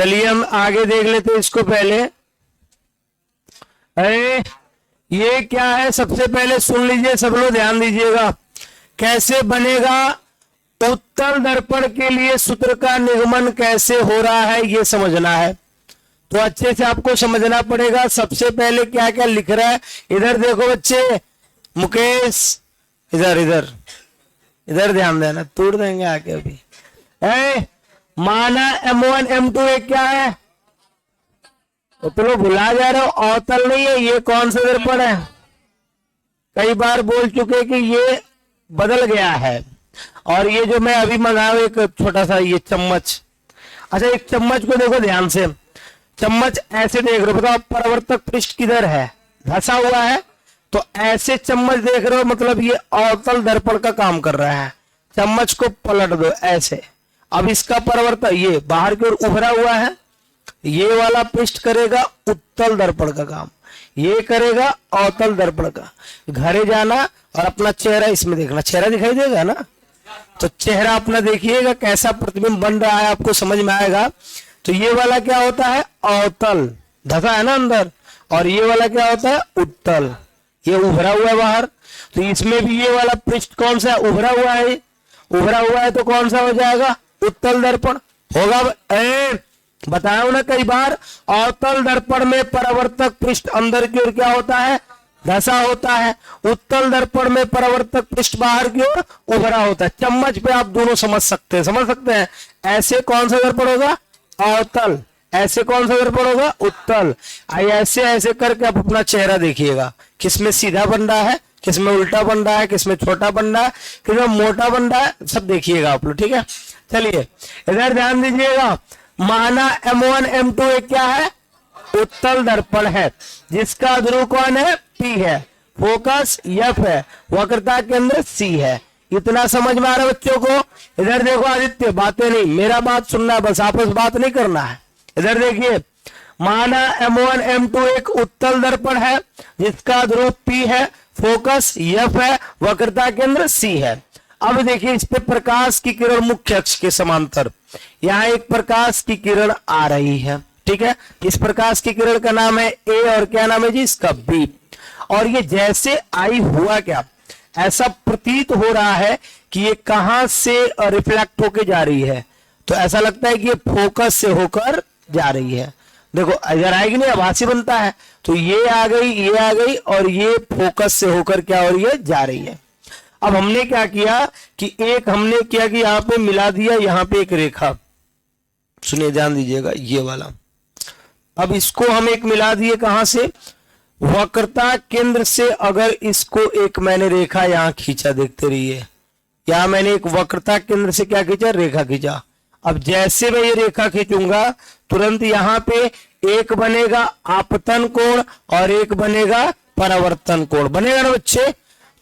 चलिए हम आगे देख लेते हैं इसको पहले। अरे ये क्या है, सबसे पहले सुन लीजिए सब लोग, ध्यान दीजिएगा। कैसे बनेगा उत्तल दर्पण के लिए सूत्र का निगमन कैसे हो रहा है ये समझना है, तो अच्छे से आपको समझना पड़ेगा। सबसे पहले क्या क्या लिख रहा है, इधर देखो बच्चे, मुकेश इधर इधर इधर ध्यान देना, तोड़ देंगे आके अभी। माना M1 M2 एक क्या है, तो लोग भुला जा रहे हो, अवतल नहीं है, ये कौन सा दर्पण है, कई बार बोल चुके कि ये बदल गया है। और ये जो मैं अभी मंगाया एक छोटा सा ये चम्मच, अच्छा एक चम्मच को देखो ध्यान से, चम्मच ऐसे देख रहे हो, बताओ परावर्तक पृष्ठ किधर है, धंसा हुआ है, तो ऐसे चम्मच देख रहे हो, मतलब ये अवतल दर्पण का काम कर रहा है। चम्मच को पलट दो ऐसे, अब इसका परावर्तक ये बाहर की ओर उभरा हुआ है, ये वाला पृष्ठ करेगा उत्तल दर्पण का काम, ये करेगा अवतल दर्पण का। घरे जाना और अपना चेहरा इसमें देखना, चेहरा दिखाई देगा ना, तो चेहरा अपना देखिएगा कैसा प्रतिबिंब बन रहा है, आपको समझ में आएगा। तो ये वाला क्या होता है, अवतल, धसा है ना अंदर, और ये वाला क्या होता है, उत्तल, ये उभरा हुआ है बाहर। तो इसमें भी ये वाला पृष्ठ कौन सा उभरा हुआ है, उभरा हुआ है तो कौन सा हो जाएगा, उत्तल दर्पण होगा। बताया ना कई बार, अवतल दर्पण में परावर्तक पृष्ठ अंदर की ओर क्या होता है, धसा होता है, उत्तल दर्पण में परावर्तक पृष्ठ बाहर की ओर उभरा होता है। चम्मच पे आप दोनों समझ सकते हैं। ऐसे कौन सा दर्पण होगा, अवतल, ऐसे कौन सा दर्पण होगा, उत्तल। ऐसे ऐसे करके आप अपना चेहरा देखिएगा, किसमें सीधा बन रहा है, किसमें उल्टा बन रहा है, किसमें छोटा बन रहा है, किसमें मोटा बन रहा है, सब देखिएगा आप लोग, ठीक है। चलिए इधर ध्यान दीजिएगा, माना M1 M2 एक क्या है, उत्तल दर्पण है, जिसका ध्रुव कौन है, P है, फोकस F है, वक्रता केंद्र C है। इतना समझ में आ रहा है बच्चों को। इधर देखो आदित्य, बातें नहीं, मेरा बात सुनना है बस, आपस बात नहीं करना है। इधर देखिए, माना M1 M2 एक उत्तल दर्पण है, जिसका ध्रुव P है, फोकस F है, वक्रता केंद्र C है। अब देखिए इस पे प्रकाश की किरण मुख्य अक्ष के समांतर, यहाँ एक प्रकाश की किरण आ रही है, ठीक है। इस प्रकाश की किरण का नाम है A और क्या नाम है जी इसका, B। और ये जैसे आई हुआ क्या, ऐसा प्रतीत हो रहा है कि ये कहां से रिफ्लेक्ट होके जा रही है, तो ऐसा लगता है कि ये फोकस से होकर जा रही है। देखो अगर आएगी नहीं, आभासी बनता है, तो ये आ गई, ये आ गई, और ये फोकस से होकर क्या हो रही है, जा रही है। अब हमने क्या किया कि एक हमने किया कि यहां पे मिला दिया, यहां पे एक रेखा, सुनिए ध्यान दीजिएगा, ये वाला। अब इसको हम एक मिला दिए, कहां से, वक्रता केंद्र से। अगर इसको एक मैंने रेखा यहां खींचा, देखते रहिए, यहां मैंने एक वक्रता केंद्र से क्या खींचा, रेखा खींचा। अब जैसे मैं ये रेखा खींचूंगा, तुरंत यहां पे एक बनेगा आपतन कोण और एक बनेगा परावर्तन कोण, बनेगा ना बच्चे।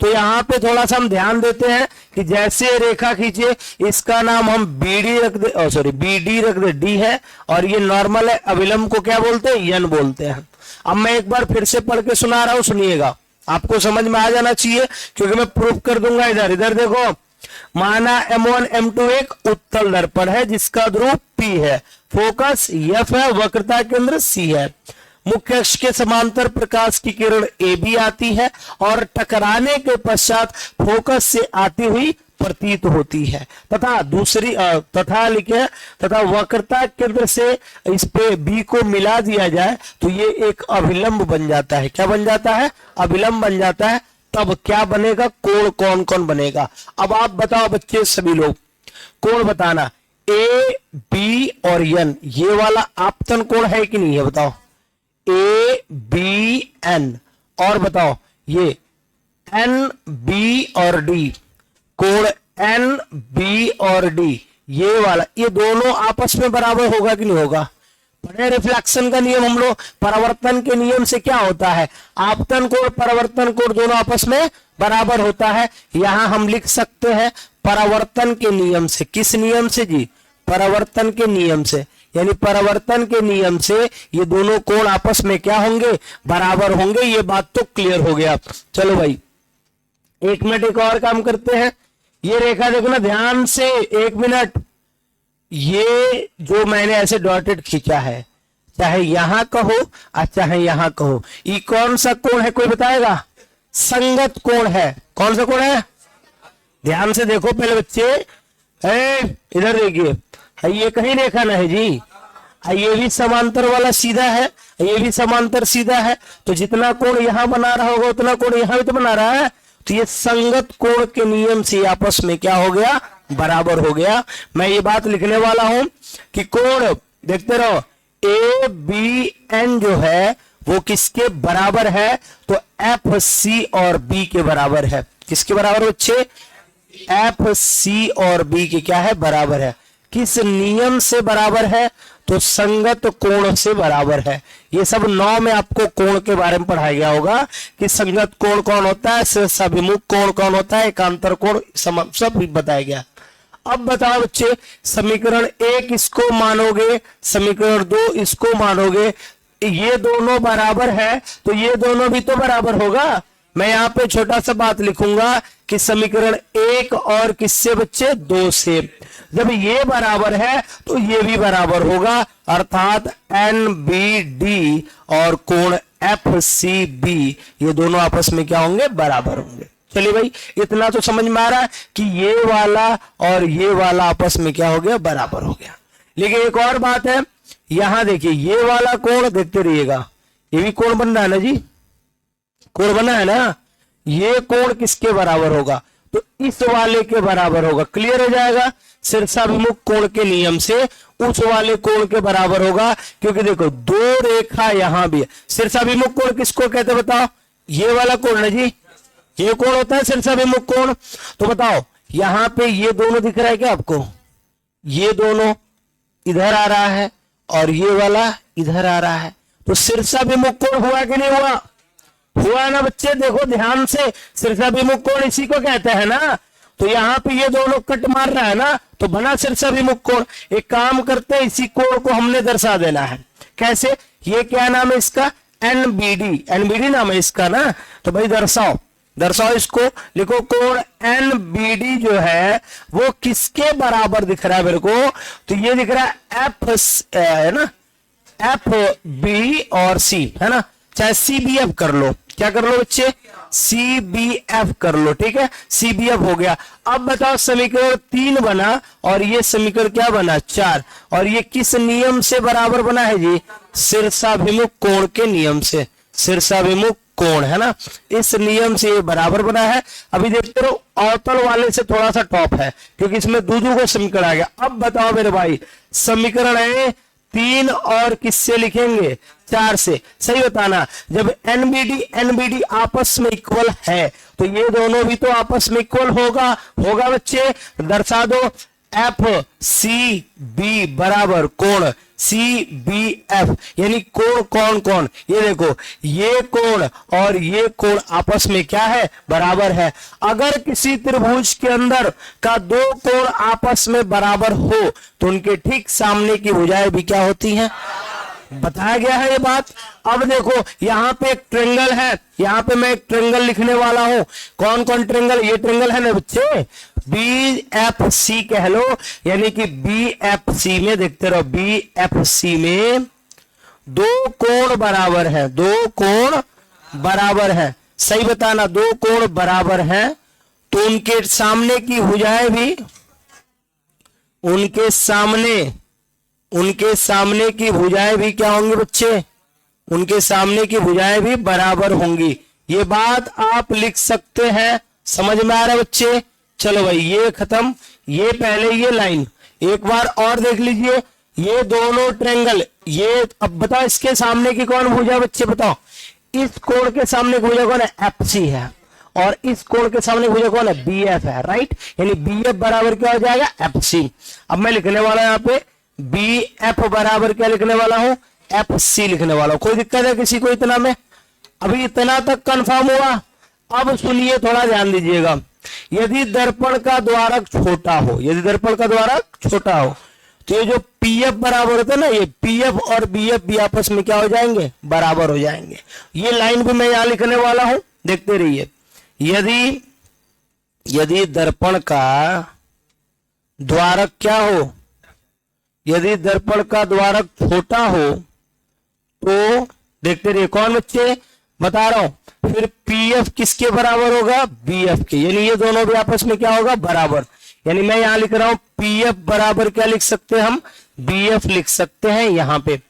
तो यहाँ पे थोड़ा सा हम ध्यान देते हैं कि जैसे रेखा खींचे, इसका नाम हम BD रख दे, BD रख दे, D है, और ये नॉर्मल है, अविलंब को क्या बोलते हैं, N बोलते हैं। अब मैं एक बार फिर से पढ़ के सुना रहा हूं, सुनिएगा, आपको समझ में आ जाना चाहिए, क्योंकि मैं प्रूफ कर दूंगा। इधर इधर देखो, माना M1 M2 एक उत्तल दर्पण है, जिसका ध्रुव P है, फोकस F है, वक्रता केंद्र C है। मुख्य अक्ष के समांतर प्रकाश की किरण AB आती है और टकराने के पश्चात फोकस से आती हुई प्रतीत होती है, तथा दूसरी तथा लिखे, तथा वक्रता केंद्र से इस पे B को मिला दिया जाए तो ये एक अभिलंब बन जाता है। क्या बन जाता है, अभिलंब बन जाता है। तब क्या बनेगा, कोण कौन कौन बनेगा। अब आप बताओ बच्चे सभी लोग, कोण बताना, A B और N, ये वाला आपतन कोण है कि नहीं है, बताओ, A B N, और बताओ ये N B और D, कोण N B और D, ये वाला, ये दोनों आपस में बराबर होगा कि नहीं होगा। पढ़े रिफ्लेक्शन का नियम हम लोग, परावर्तन के नियम से क्या होता है, आपतन कोण परावर्तन कोण दोनों आपस में बराबर होता है। यहां हम लिख सकते हैं परावर्तन के नियम से। किस नियम से जी, परावर्तन के नियम से, यानी परावर्तन के नियम से ये दोनों कोण आपस में क्या होंगे, बराबर होंगे। ये बात तो क्लियर हो गया। चलो भाई एक मिनट, एक और काम करते हैं। ये रेखा देखो ना ध्यान से, एक मिनट, ये जो मैंने ऐसे डॉटेड खींचा है, चाहे यहां कहो और चाहे यहां कहो, ये कौन सा कोण है, कोई बताएगा? संगत कोण है। कौन सा कोण है? ध्यान से देखो पहले बच्चे, इधर देखिए, ये कहीं रेखा नहीं जी, ये भी समांतर वाला सीधा है, ये भी समांतर सीधा है, तो जितना कोण यहां बना रहा होगा उतना कोण यहां भी तो बना रहा है। तो ये संगत कोण के नियम से आपस में क्या हो गया? बराबर हो गया। मैं ये बात लिखने वाला हूं कि कोण, देखते रहो, ए बी एन जो है वो किसके बराबर है? तो एफ सी और बी के बराबर है। किसके बराबर बच्चे? एफ सी और बी के क्या है? बराबर है। किस नियम से बराबर है? तो संगत कोण से बराबर है। ये सब 9 में आपको कोण के बारे में पढ़ाया गया होगा कि संगत कोण कौन होता है, शीर्षाभिमुख कोण कौन होता है, एकांतर कोण, सब बताया गया। अब बताओ बच्चे, समीकरण 1 इसको मानोगे, समीकरण 2 इसको मानोगे, ये दोनों बराबर है तो ये दोनों भी तो बराबर होगा। मैं यहाँ पे छोटा सा बात लिखूंगा कि समीकरण 1 और किससे बच्चे? 2 से। जब ये बराबर है तो ये भी बराबर होगा, अर्थात NBD और कोण FCB ये दोनों आपस में क्या होंगे? बराबर होंगे। चलिए भाई, इतना तो समझ में आ रहा है कि ये वाला और ये वाला आपस में क्या हो गया? बराबर हो गया। लेकिन एक और बात है, यहां देखिए, ये वाला कोण देखते रहिएगा, ये भी कोण बन रहा है ना जी, कोण बना है ना, ये कोण किसके बराबर होगा? तो इस वाले के बराबर होगा। क्लियर हो जाएगा? शीर्षाभिमुख कोण के नियम से उस वाले कोण के बराबर होगा, क्योंकि देखो 2 रेखा यहां भी है। शीर्षाभिमुख कोण किसको कहते बताओ? ये वाला कोण ना जी, ये कोण होता है शीर्षाभिमुख कोण। तो बताओ, यहां पे ये दोनों दिख रहा है क्या आपको? ये दोनों इधर आ रहा है और ये वाला इधर आ रहा है, तो शीर्षाभिमुख कोण हुआ कि नहीं हुआ? हुआ ना बच्चे? देखो ध्यान से, शीर्षाभिमुख कोण इसी को कहते हैं ना। तो यहाँ पे ये दोनों कट मार रहा है ना, तो बना शीर्षाभिमुख कोण। एक काम करते हैं, इसी कोण को हमने दर्शा देना है। कैसे? ये क्या नाम है इसका? NBD, NBD नाम है इसका ना। तो भाई दर्शाओ, दर्शाओ इसको, लिखो कोण NBD जो है वो किसके बराबर दिख रहा है मेरे को? तो ये दिख रहा है F है ना, FB और C है ना, चाहे CBF कर लो। क्या कर लो बच्चे? CBF कर लो, ठीक है, CBF हो गया। अब बताओ, समीकरण 3 बना और ये समीकरण क्या बना? 4, और ये किस नियम से बराबर बना है जी? शीर्षाभिमुख कोण के नियम से। शीर्षाभिमुख कोण है ना, इस नियम से ये बराबर बना है। अभी देखते रहो, अवतल वाले से थोड़ा सा टॉप है क्योंकि इसमें दूधू को समीकरण आ गया। अब बताओ मेरे भाई, समीकरण है 3 और किससे लिखेंगे? 4 से। सही बताना। जब NBD आपस में इक्वल है तो ये दोनों भी तो आपस में इक्वल होगा। होगा बच्चे? दर्शा दो, FCB बराबर कोण CBF, यानी कोण कौन कौन? ये देखो, ये कोण और ये कोण आपस में क्या है? बराबर है। अगर किसी त्रिभुज के अंदर का 2 कोण आपस में बराबर हो तो उनके ठीक सामने की भुजाएं भी क्या होती हैं? बताया गया है ये बात। अब देखो, यहाँ पे एक ट्रेंगल है, यहाँ पे मैं एक ट्रेंगल लिखने वाला हूं। कौन कौन ट्रेंगल? ये ट्रेंगल है ना बच्चे, BFC कह लो, यानी कि BFC में देखते रहो, BFC में 2 कोण बराबर है, 2 कोण बराबर है। सही बताना, 2 कोण बराबर है तो उनके सामने की भुजाएं भी, उनके सामने की भुजाएं भी क्या होंगी बच्चे? उनके सामने की भुजाएं भी बराबर होंगी। ये बात आप लिख सकते हैं। समझ में आ रहा है बच्चे? चलो भाई, ये खत्म। ये पहले ये लाइन एक बार और देख लीजिए, ये दोनों ट्रेंगल, ये अब बताओ इसके सामने की कौन भुजा बच्चे? बताओ, इस कोण के सामने की भुजा कौन है? FC है, और इस कोण के सामने भुजा कौन है? BF है, राइट। यानी BF बराबर क्या हो जाएगा? FC। अब मैं लिखने वाला यहाँ पे BF बराबर क्या लिखने वाला हूं? FC लिखने वाला हूं। कोई दिक्कत है किसी को इतना में? अभी इतना तक कंफर्म हुआ? अब सुनिए, थोड़ा ध्यान दीजिएगा। यदि दर्पण का द्वारक छोटा हो, यदि दर्पण का द्वारक छोटा हो तो ये जो PF बराबर होता है ना, ये PF और BF भी आपस में क्या हो जाएंगे? बराबर हो जाएंगे। ये लाइन भी मैं यहां लिखने वाला हूं, देखते रहिए। यदि दर्पण का द्वारक क्या हो? यदि दर्पण का द्वारक छोटा हो तो देखते रहिए कौन बच्चे, बता रहा हूं, फिर पीएफ किसके बराबर होगा, बीएफ के, यानी ये दोनों भी आपस में क्या होगा, बराबर। यानी मैं यहां लिख रहा हूं पीएफ बराबर क्या लिख सकते हैं हम, बीएफ लिख सकते हैं यहां पे।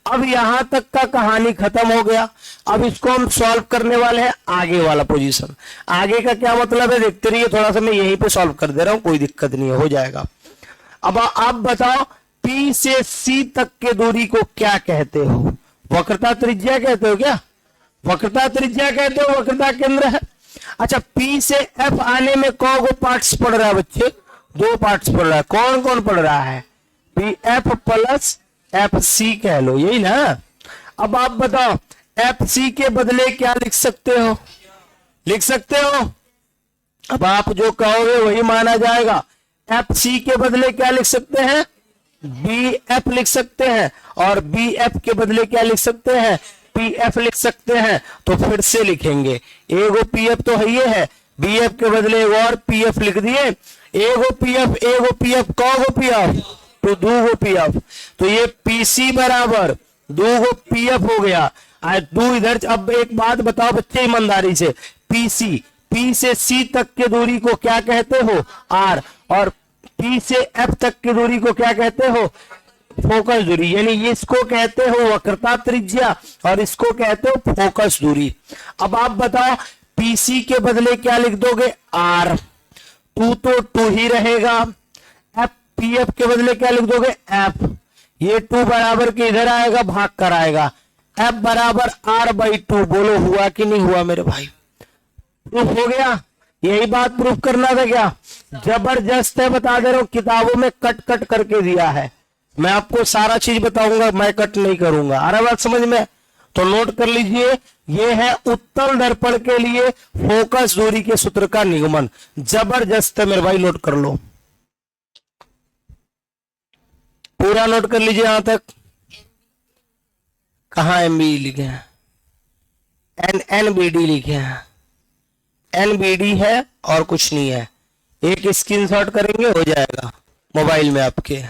अब यहां तक का कहानी खत्म हो गया। अब इसको हम सॉल्व करने वाले हैं आगे वाला पोजीशन। आगे का क्या मतलब है देखते रहिए, थोड़ा सा मैं यहीं पे सॉल्व कर दे रहा हूं, कोई दिक्कत नहीं है, हो जाएगा। अब आप बताओ P से C तक के दूरी को क्या कहते हो, वक्रता त्रिज्या कहते हो क्या, वक्रता त्रिज्या कहते हो, वक्रता केंद्र है। अच्छा P से F आने में कौन को पार्ट्स पड़ रहा है बच्चे, 2 पार्ट्स पड़ रहा है, कौन कौन पड़ रहा है, PF प्लस FC कह लो, यही ना। अब आप बताओ FC के बदले क्या लिख सकते हो, लिख सकते हो, अब आप जो कहोगे वही माना जाएगा। FC के बदले क्या लिख सकते हैं, BF लिख सकते हैं, और BF के बदले क्या लिख सकते हैं, PF लिख सकते हैं। तो फिर से लिखेंगे, एगो PF तो है ये है, BF के बदले एक और PF लिख दिए, एगो PF कौगो PF, तो 2 PF, तो ये PC बराबर 2 PF हो गया। 2 इधर। अब एक बात बताओ बच्चे ईमानदारी से, PC, P से C तक के दूरी को क्या कहते हो, R, और P से F तक की दूरी को क्या कहते हो, फोकस दूरी, यानी ये इसको कहते हो वक्रता त्रिज्या और इसको कहते हो फोकस दूरी। अब आप बताओ PC के बदले क्या लिख दोगे, R, 2 तो 2 ही रहेगा, PF के बदले क्या लिख दोगे, F, ये 2 बराबर के इधर आएगा, भाग कर आएगा, F बराबर R/2। बोलो हुआ कि नहीं हुआ मेरे भाई, प्रूफ हो गया। यही बात प्रूफ करना था क्या, जबरदस्त है, बता दे रहा हूं, किताबों में कट कट करके दिया है, मैं आपको सारा चीज बताऊंगा, मैं कट नहीं करूंगा। आ रहा बात समझ में, तो नोट कर लीजिए, ये है उत्तल दर्पण के लिए फोकस दूरी के सूत्र का निगमन। जबरदस्त है मेरे भाई, नोट कर लो, पूरा नोट कर लीजिए यहां तक। कहां MB लिखे हैं, NBD लिखे हैं, NBD है और कुछ नहीं है, एक स्क्रीनशॉट करेंगे हो जाएगा मोबाइल में आपके।